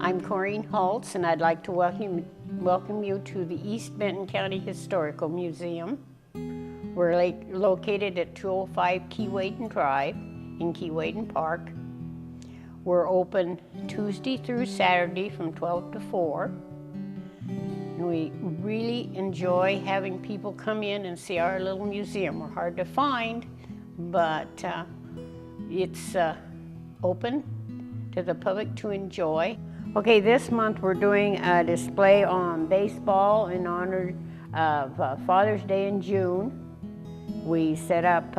I'm Corrine Holtz, and I'd like to welcome you to the East Benton County Historical Museum. We're located at 205 Keewaydin Drive in Keewaydin Park. We're open Tuesday through Saturday from 12 to 4. And we really enjoy having people come in and see our little museum. We're hard to find, but it's open to the public to enjoy. Okay, this month we're doing a display on baseball in honor of Father's Day in June. We set up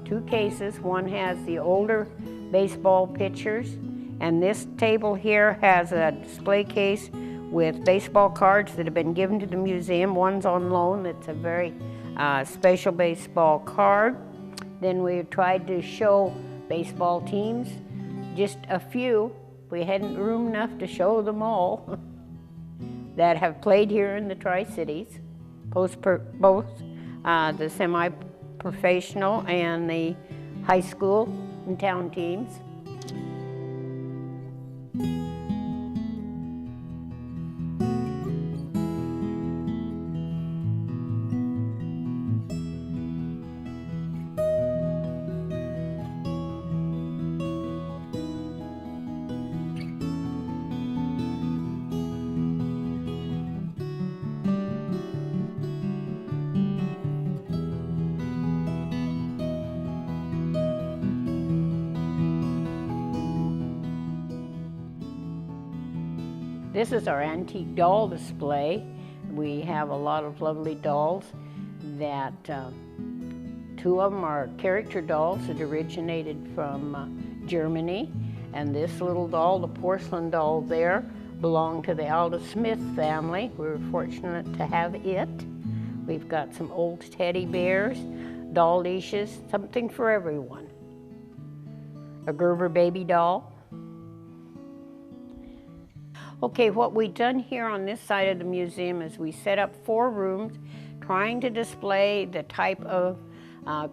2 cases. One has the older baseball pitchers, and this table here has a display case with baseball cards that have been given to the museum. One's on loan. It's a very special baseball card. Then we tried to show baseball teams, just a few. We hadn't room enough to show them all that have played here in the Tri-Cities, both the semi-professional and the high school and town teams. This is our antique doll display. We have a lot of lovely dolls that 2 of them are character dolls that originated from Germany. And this little doll, the porcelain doll there, belonged to the Alda Smith family. We were fortunate to have it. We've got some old teddy bears, doll leashes, something for everyone. A Gerber baby doll. Okay, what we've done here on this side of the museum is we set up 4 rooms trying to display the type of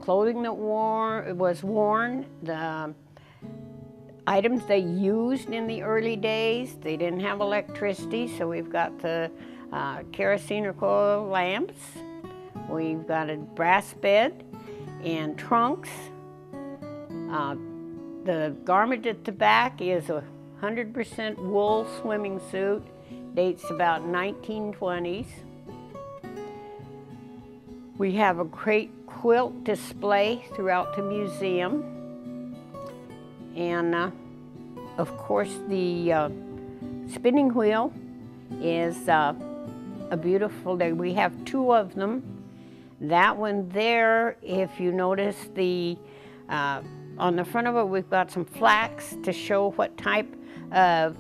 clothing that was worn, the items they used in the early days. They didn't have electricity, so we've got the kerosene or coal lamps. We've got a brass bed and trunks. The garment at the back is a 100% wool swimming suit, dates about 1920s. We have a great quilt display throughout the museum. And of course the spinning wheel is a beautiful day. We have 2 of them. That one there, if you notice on the front of it, we've got some flax to show what type of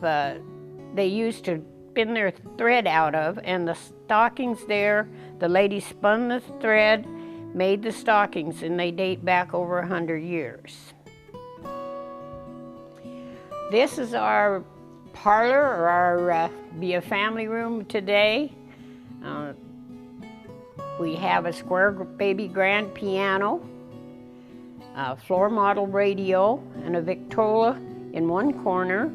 they used to spin their thread out of, and the stockings there, the lady spun the thread, made the stockings, and they date back over 100 years. This is our parlor, or our be a family room today. We have a square baby grand piano, a floor model radio, and a Victrola in one corner.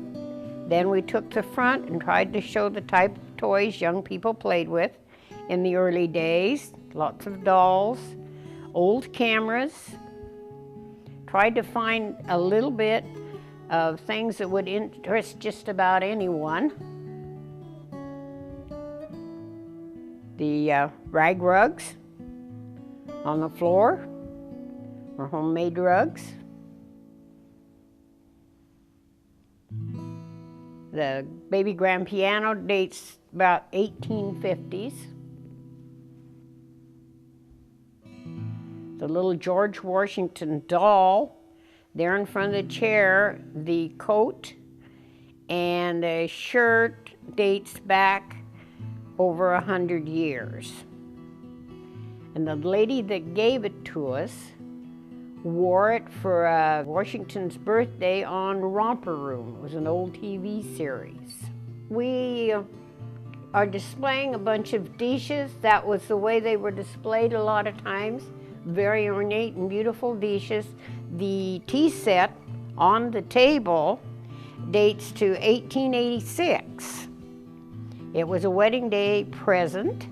Then we took the front and tried to show the type of toys young people played with in the early days. Lots of dolls, old cameras. Tried to find a little bit of things that would interest just about anyone. The rag rugs on the floor, or homemade rugs. The baby grand piano dates about 1850s. The little George Washington doll, there in front of the chair, the coat and the shirt dates back over 100 years. And the lady that gave it to us wore it for Washington's birthday on Romper Room. It was an old TV series. We are displaying a bunch of dishes. That was the way they were displayed a lot of times. Very ornate and beautiful dishes. The tea set on the table dates to 1886. It was a wedding day present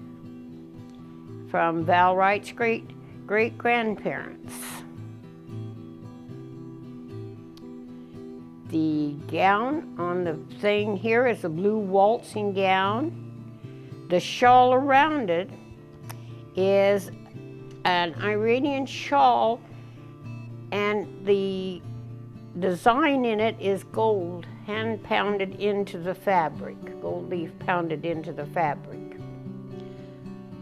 from Val Wright's great-grandparents. The gown on the thing here is a blue waltzing gown. The shawl around it is an Iranian shawl, and the design in it is gold hand pounded into the fabric, gold leaf pounded into the fabric.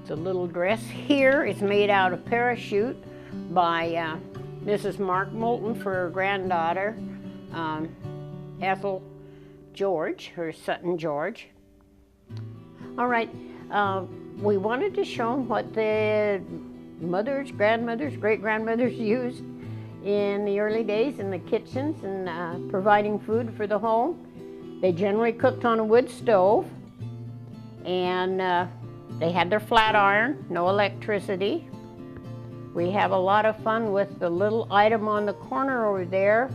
The little dress here is made out of parachute by Mrs. Mark Moulton for her granddaughter, Ethel George, her Sutton George. All right, we wanted to show them what the mothers, grandmothers, great-grandmothers used in the early days in the kitchens and providing food for the home. They generally cooked on a wood stove, and they had their flat iron, no electricity. We have a lot of fun with the little item on the corner over there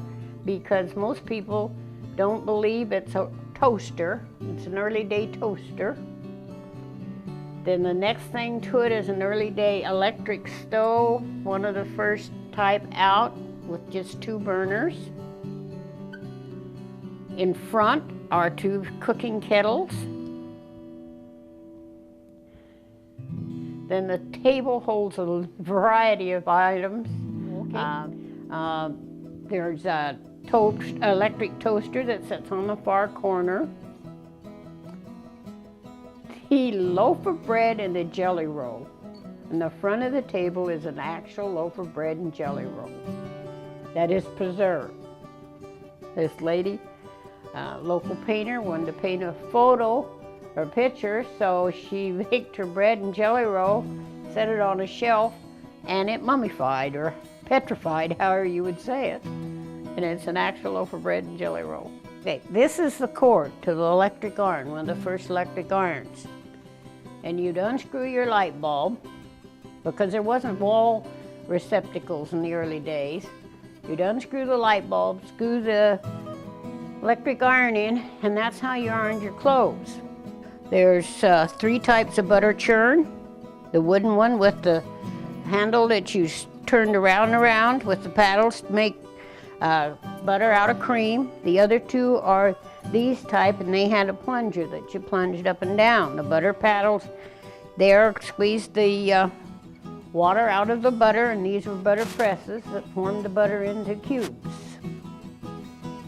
because most people don't believe it's a toaster. It's an early day toaster. Then the next thing to it is an early day electric stove, one of the first type out with just 2 burners. In front are 2 cooking kettles. Then the table holds a variety of items. Okay. There's a electric toaster that sits on the far corner. The loaf of bread and the jelly roll. In the front of the table is an actual loaf of bread and jelly roll that is preserved. This lady, local painter, wanted to paint a photo or picture, so she baked her bread and jelly roll, set it on a shelf, and it mummified or petrified, however you would say it. And it's an actual loaf of bread and jelly roll. Okay, this is the cord to the electric iron, one of the first electric irons. And you'd unscrew your light bulb, because there wasn't wall receptacles in the early days. You'd unscrew the light bulb, screw the electric iron in, and that's how you ironed your clothes. There's 3 types of butter churn. The wooden one with the handle that you turned around and around with the paddles to make butter out of cream. The other 2 are these type, and they had a plunger that you plunged up and down. The butter paddles there squeezed the water out of the butter, and these were butter presses that formed the butter into cubes.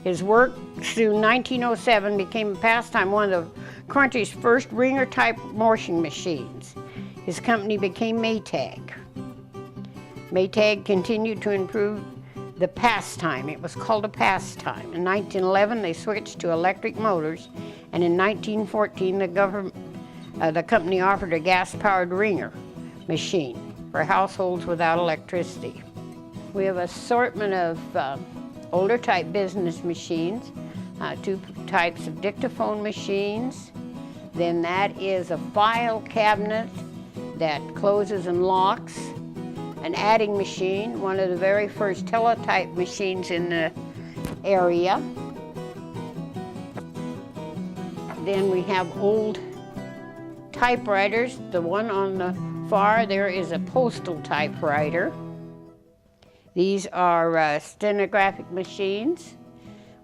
His work through 1907 became a pastime, one of the country's first wringer-type washing machines. His company became Maytag. Maytag continued to improve the pastime. It was called a pastime. In 1911, they switched to electric motors, and in 1914, the company offered a gas-powered wringer machine for households without electricity. We have an assortment of older type business machines, 2 types of dictaphone machines. Then that is a file cabinet that closes and locks. An adding machine, one of the very first teletype machines in the area. Then we have old typewriters. The one on the far there is a postal typewriter. These are stenographic machines.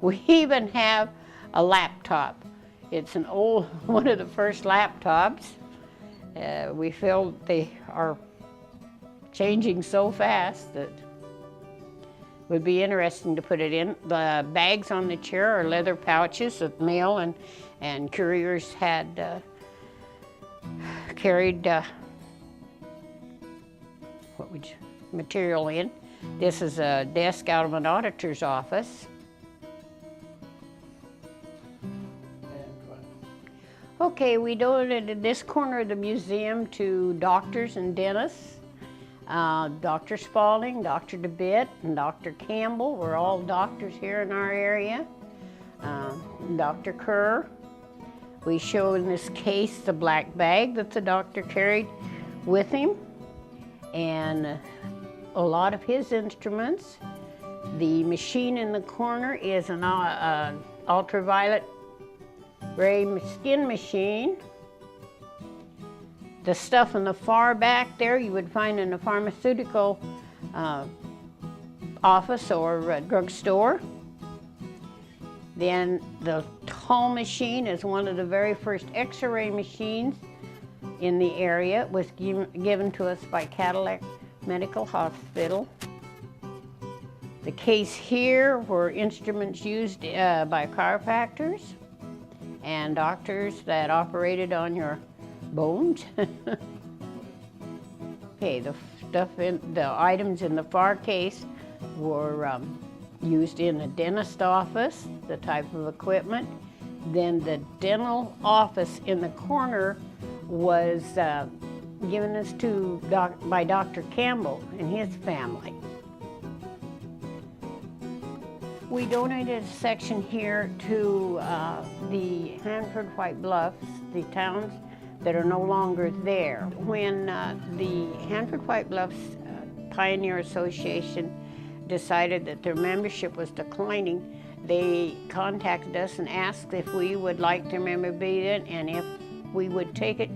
We even have a laptop. It's an old, one of the first laptops. We feel they are changing so fast that it would be interesting to put it in. The bags on the chair are leather pouches that mail and couriers had carried material in. This is a desk out of an auditor's office. Okay, we donated this corner of the museum to doctors and dentists. Dr. Spalding, Dr. DeBitt, and Dr. Campbell were all doctors here in our area. Dr. Kerr. We show in this case the black bag that the doctor carried with him, and a lot of his instruments. The machine in the corner is an ultraviolet ray skin machine. The stuff in the far back there you would find in a pharmaceutical office or drugstore. Then the tall machine is one of the very first X-ray machines in the area. It was given to us by Cadillac Medical Hospital. The case here were instruments used by chiropractors and doctors that operated on your bones. Okay, the items in the far case were used in a dentist office, the type of equipment. Then the dental office in the corner was given us by Dr. Campbell and his family. We donated a section here to the Hanford, White Bluffs, the towns that are no longer there. When the Hanford, White Bluffs Pioneer Association decided that their membership was declining, they contacted us and asked if we would like their memorabilia, and if we would take it,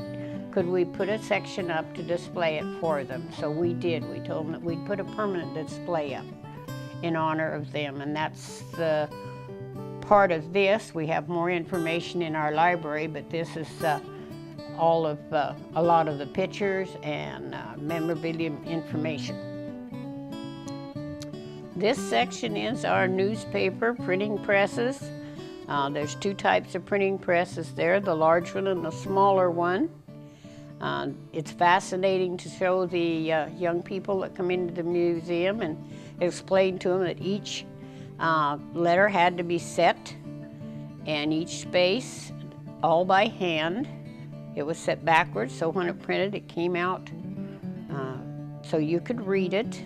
could we put a section up to display it for them. So we did. We told them that we'd put a permanent display up in honor of them, and that's the part of this. We have more information in our library, but this is all of a lot of the pictures and memorabilia information. This section is our newspaper printing presses. There's two types of printing presses there, the large one and the smaller one. It's fascinating to show the young people that come into the museum and explain to them that each letter had to be set, and each space all by hand. It was set backwards, so when it printed, it came out so you could read it.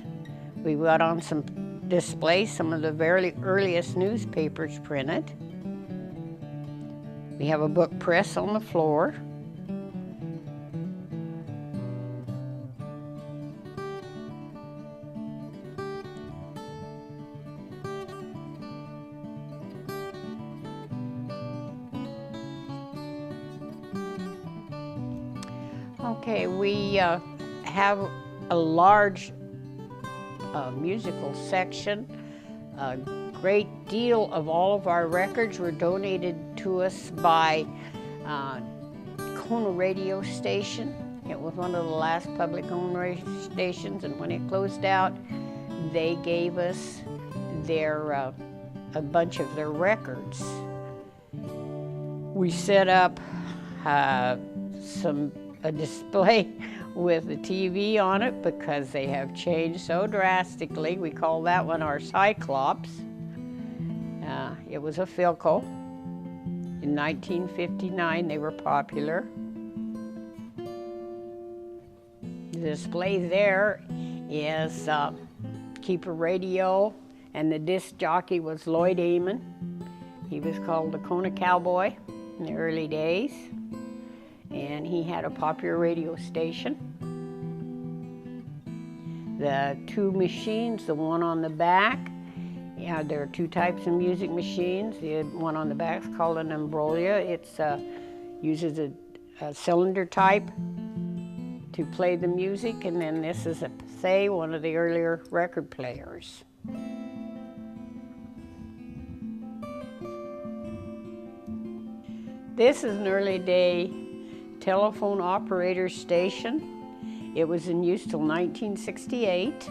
We got on some display some of the very earliest newspapers printed. We have a book press on the floor. Okay, we have a large musical section. A great deal of all of our records were donated to us by Kona radio station. It was one of the last public-owned radio stations, and when it closed out, they gave us their a bunch of their records. We set up a display with the TV on it because they have changed so drastically. We call that one our Cyclops. It was a Philco. In 1959, they were popular. The display there is Keeper Radio, and the disc jockey was Lloyd Amon. He was called the Kona Cowboy in the early days, and he had a popular radio station. The two machines, the one on the back, there are two types of music machines. The one on the back is called an Ambrolia. It uses a cylinder type to play the music, and then this is a Pathé, one of the earlier record players. This is an early day telephone operator station. It was in use till 1968.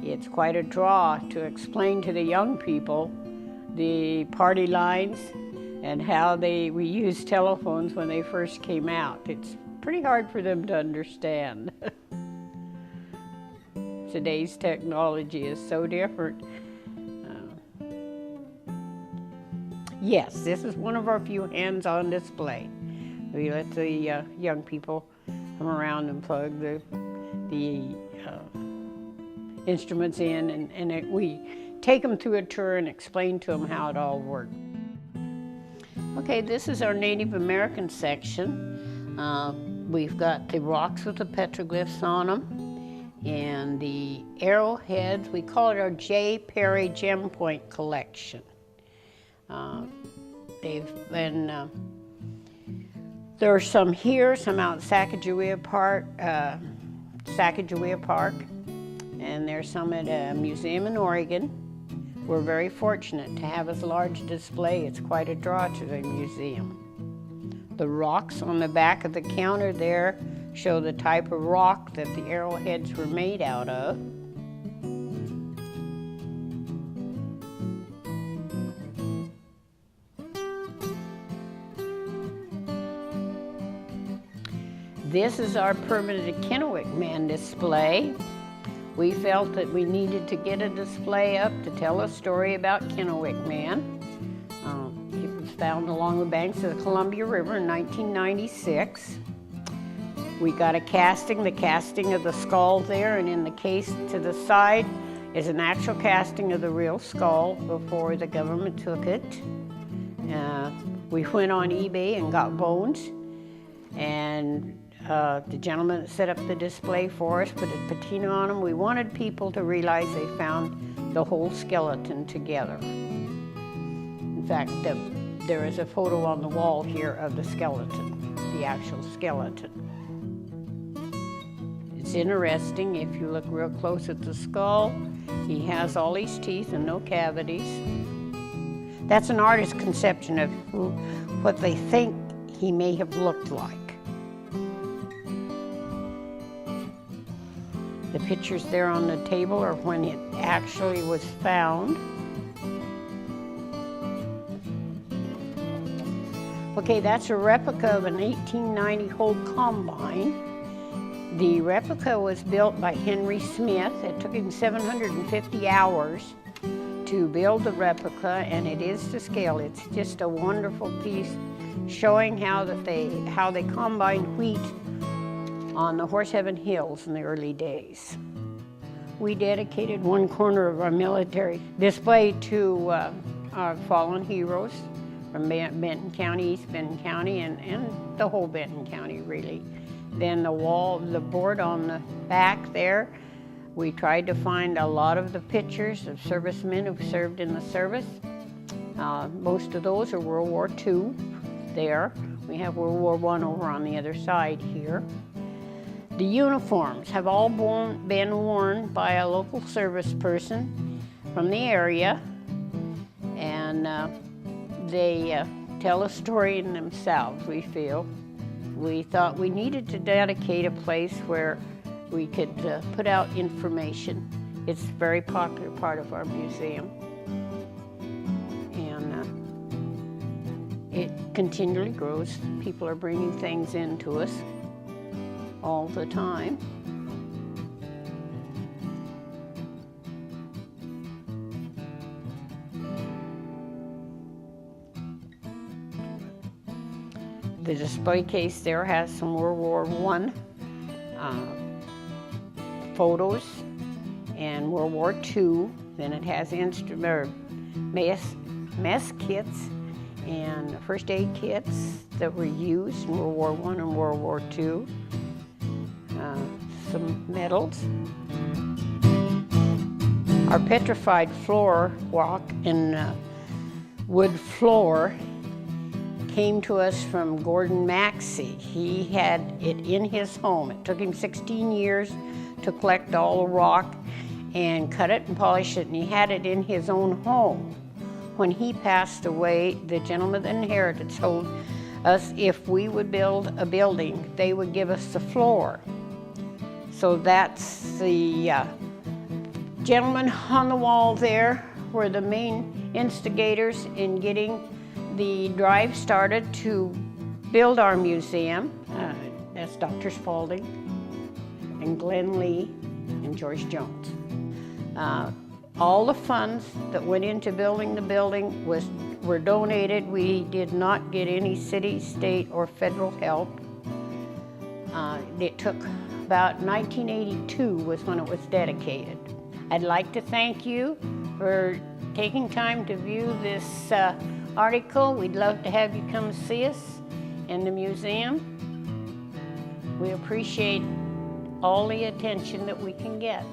It's quite a draw to explain to the young people the party lines and how we used telephones when they first came out. It's pretty hard for them to understand. Today's technology is so different. Yes, this is one of our few hands-on display. We let the young people come around and plug the instruments in, and we take them through a tour and explain to them how it all worked. Okay, this is our Native American section. We've got the rocks with the petroglyphs on them, and the arrowheads. We call it our J. Perry Gem Point collection. They've been, there's some here, some out Sacagawea Park, and there's some at a museum in Oregon. We're very fortunate to have this large display. It's quite a draw to the museum. The rocks on the back of the counter there show the type of rock that the arrowheads were made out of. This is our permanent Kennewick Man display. We felt that we needed to get a display up to tell a story about Kennewick Man. He was found along the banks of the Columbia River in 1996. We got the casting of the skull there, and in the case to the side is an actual casting of the real skull before the government took it. We went on eBay and got bones, and the gentleman that set up the display for us put a patina on them. We wanted people to realize they found the whole skeleton together. In fact, there is a photo on the wall here of the skeleton, the actual skeleton. It's interesting, if you look real close at the skull, he has all these teeth and no cavities. That's an artist's conception of what they think he may have looked like. The pictures there on the table are when it actually was found. Okay, that's a replica of an 1890 Holt combine. The replica was built by Henry Smith. It took him 750 hours to build the replica, and it is to scale. It's just a wonderful piece showing how they combined wheat on the Horseheaven Hills in the early days. We dedicated one corner of our military display to our fallen heroes from Benton County, East Benton County, and the whole Benton County, really. Then the board on the back there, we tried to find a lot of the pictures of servicemen who served in the service. Most of those are World War II there. We have World War I over on the other side here. The uniforms have all been worn by a local service person from the area, and they tell a story in themselves, we feel. We thought we needed to dedicate a place where we could put out information. It's a very popular part of our museum, and it continually grows. People are bringing things in to us all the time. The display case there has some World War I photos and World War II. Then it has mess kits and first aid kits that were used in World War I and World War II. Some medals. Our petrified floor walk in wood floor came to us from Gordon Maxey. He had it in his home. It took him 16 years to collect all the rock and cut it and polish it, and he had it in his own home. When he passed away, the gentleman that inherited told us if we would build a building, they would give us the floor. So that's the gentlemen on the wall there were the main instigators in getting the drive started to build our museum. That's Dr. Spalding and Glenn Lee and George Jones. All the funds that went into building the building were donated. We did not get any city, state, or federal help. It took about 1982 was when it was dedicated. I'd like to thank you for taking time to view this article. We'd love to have you come see us in the museum. We appreciate all the attention that we can get.